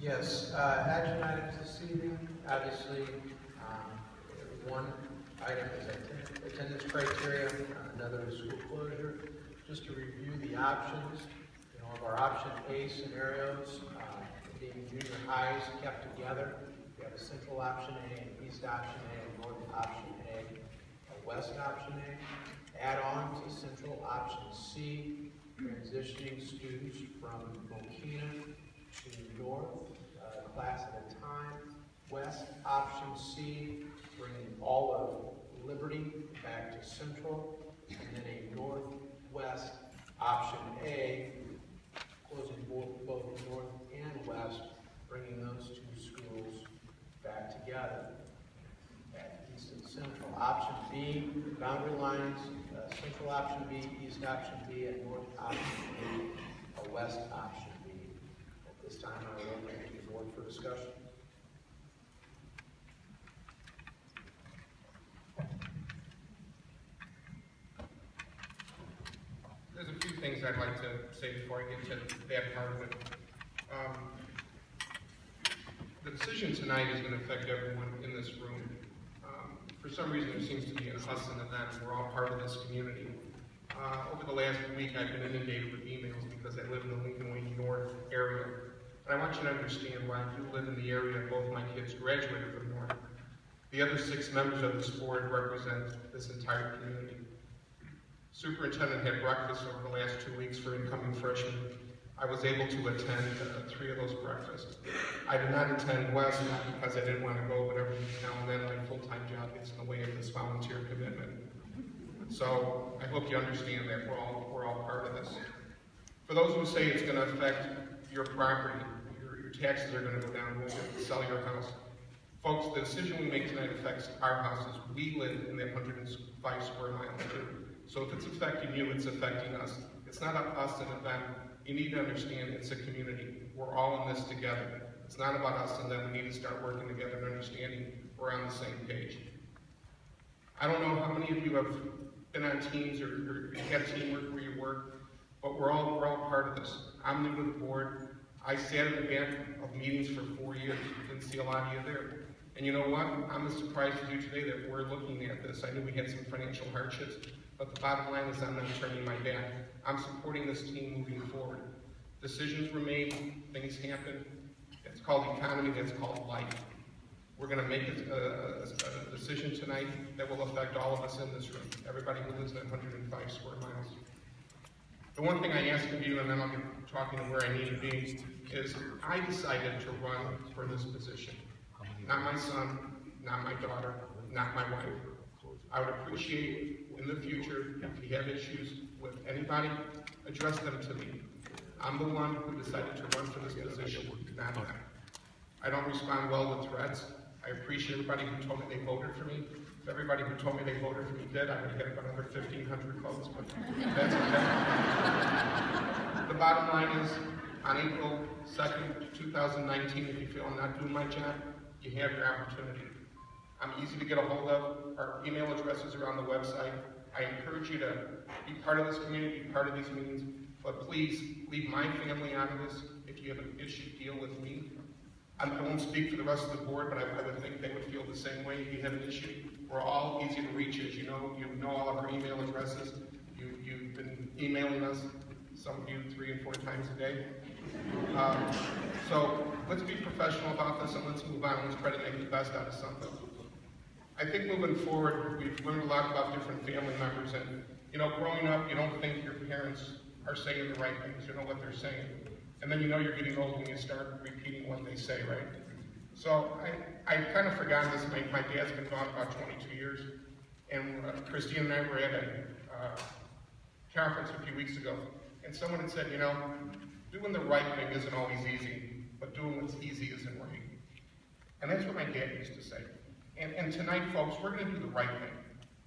Yes, action items this evening, obviously, one item is attendance criteria, another is school closure. Just to review the options, of our option A scenarios, being junior highs kept together. We have a central option A, an east option A, a north option A, a west option A. Add on to central option C, transitioning students from Mokina to north, class at a time. West option C, bringing all of Liberty back to central, and then a northwest option A, closing both north and west, bringing those two schools back together at east and central. Option B, boundary lines, central option B, east option B, and north option B, a west option B. At this time, I will open it to the board for discussion. There's a few things I'd like to say before I get to that part of it. The decision tonight is going to affect everyone in this room. For some reason, there seems to be an us and a them. We're all part of this community. Over the last week, I've been inundated with emails because I live in the Lincoln Way North area. And I want you to understand why I do live in the area and both my kids graduated from North. The other 6 members of this board represent this entire community. Superintendent had breakfast over the last 2 weeks for incoming freshmen. I was able to attend 3 of those breakfasts. I did not attend West, not because I didn't want to go, but every now and then my full-time job gets in the way of this volunteer commitment. So I hope you understand that we're all part of this. For those who say it's going to affect your property, your taxes are going to go down, you won't get to sell your house. Folks, the decision we make tonight affects our houses. We live in that 105 square miles too. So if it's affecting you, it's affecting us. It's not us and them. You need to understand it's a community. We're all in this together. It's not about us and them. We need to start working together and understanding we're on the same page. I don't know how many of you have been on teams or you have teamwork where you work, but we're all part of this. I'm new to the board. I sat in the back of meetings for 4 years. Didn't see a lot of you there. And you know what? I'm as surprised as you today that we're looking at this. I knew we had some financial hardships, but the bottom line is I'm not turning my back. I'm supporting this team moving forward. Decisions were made, things happen. It's called economy, that's called life. We're going to make a decision tonight that will affect all of us in this room, everybody who lives in 105 square miles. The one thing I ask of you, and then I'll get talking to where I need to be, is I decided to run for this position. Not my son, not my daughter, not my wife. I would appreciate in the future, if you have issues with anybody, address them to me. I'm the one who decided to run for this position, not them. I don't respond well to threats. I appreciate everybody who told me they voted for me. If everybody who told me they voted for me did, I would have got another 1,500 votes, but that's okay. The bottom line is, on April 2nd, 2019, if you feel I'm not doing my job, you have your opportunity. I'm easy to get a hold of. Our email addresses are on the website. I encourage you to be part of this community, be part of these meetings, but please leave my family out of this. If you have an issue, deal with me. I won't speak for the rest of the board, but I would think they would feel the same way if you have an issue. We're all easy to reach, as you know all of our email addresses. You've been emailing us, some of you 3 and 4 times a day. So let's be professional about this and let's move on. Let's try to make the best out of something. I think moving forward, we've learned a lot about different family members, and growing up, you don't think your parents are saying the right things, you know what they're saying. And then you're getting old when you start repeating what they say, right? So I kind of forgot this. My dad's been gone about 22 years, and Christine and I were at a conference a few weeks ago, and someone had said, doing the right thing isn't always easy, but doing what's easy isn't right. And that's what my dad used to say. And tonight, folks, we're going to do the right thing.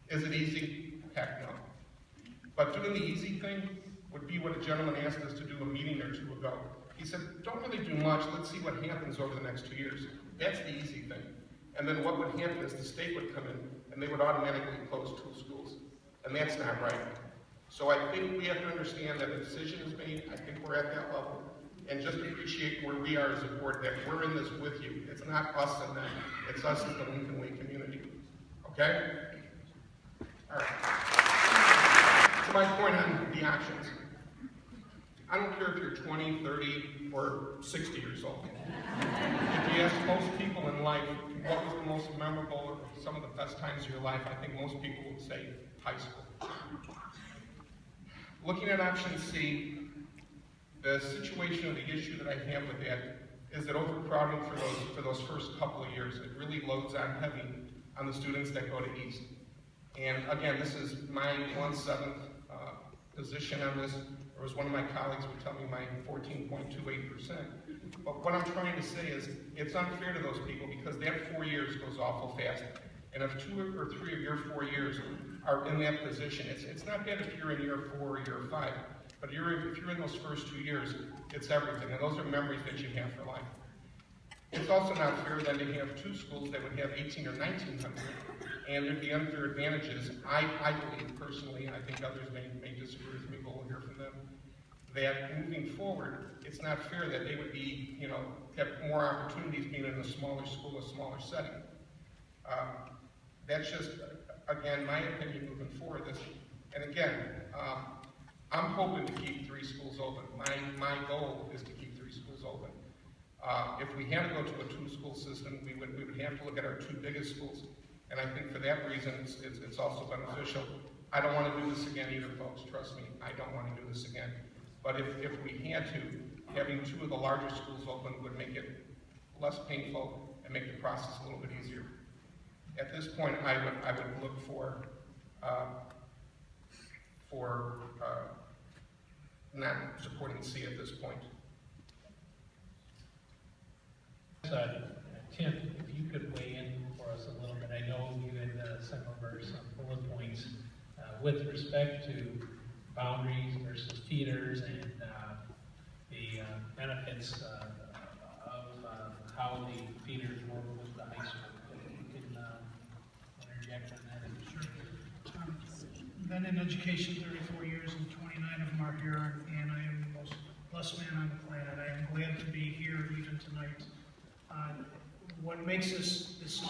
Is it easy? Heck no. But doing the easy thing would be what a gentleman asked us to do a meeting or 2 ago. He said, don't really do much, let's see what happens over the next 2 years. That's the easy thing. And then what would happen is the state would come in and they would automatically close 2 schools. And that's not right. So I think we have to understand that the decision is made. I think we're at that level. and just appreciate where we are as a board, that we're in this with you. It's not us and them, it's us as the Lincoln Way community. Okay? All right. To my point on the options, I don't care if you're 20, 30, or 60 years old. If you ask most people in life, what was the most memorable or some of the best times of your life, I think most people would say high school. Looking at option C, the situation or the issue that I have with that is that overcrowding for those first couple of years, it really loads on heavy on the students that go to East. And again, this is my 1/7 position on this, or as one of my colleagues would tell me, my 14.28%. But what I'm trying to say is, it's unfair to those people because that 4 years goes awful fast. And if 2 or 3 of your 4 years are in that position, it's not bad if you're in year 4 or year 5, but if you're in those first 2 years, it's everything, and those are memories that you have for life. It's also not fair then to have 2 schools that would have 1,800 or 1,900, and there'd be unfair advantages. I believe personally, I think others may disagree with me, but we'll hear from them, that moving forward, it's not fair that they would be, have more opportunities being in a smaller school, a smaller setting. That's just, again, my opinion moving forward. And again, I'm hoping to keep 3 schools open. My goal is to keep 3 schools open. If we had to go to a 2-school system, we would have to look at our 2 biggest schools. And I think for that reason, it's also beneficial. I don't want to do this again either, folks. Trust me, I don't want to do this again. But if we had to, having 2 of the larger schools open would make it less painful and make the process a little bit easier. At this point, I would look for not supporting C at this point. Tim, if you could weigh in for us a little bit. I know you had sent over some bullet points with respect to boundaries versus feeders and the benefits of how the feeders work with the high school. If you can interject on that. Been in education 34 years and 29 of them are here, and I am the most blessed man on the planet. I am glad to be here even tonight. What makes this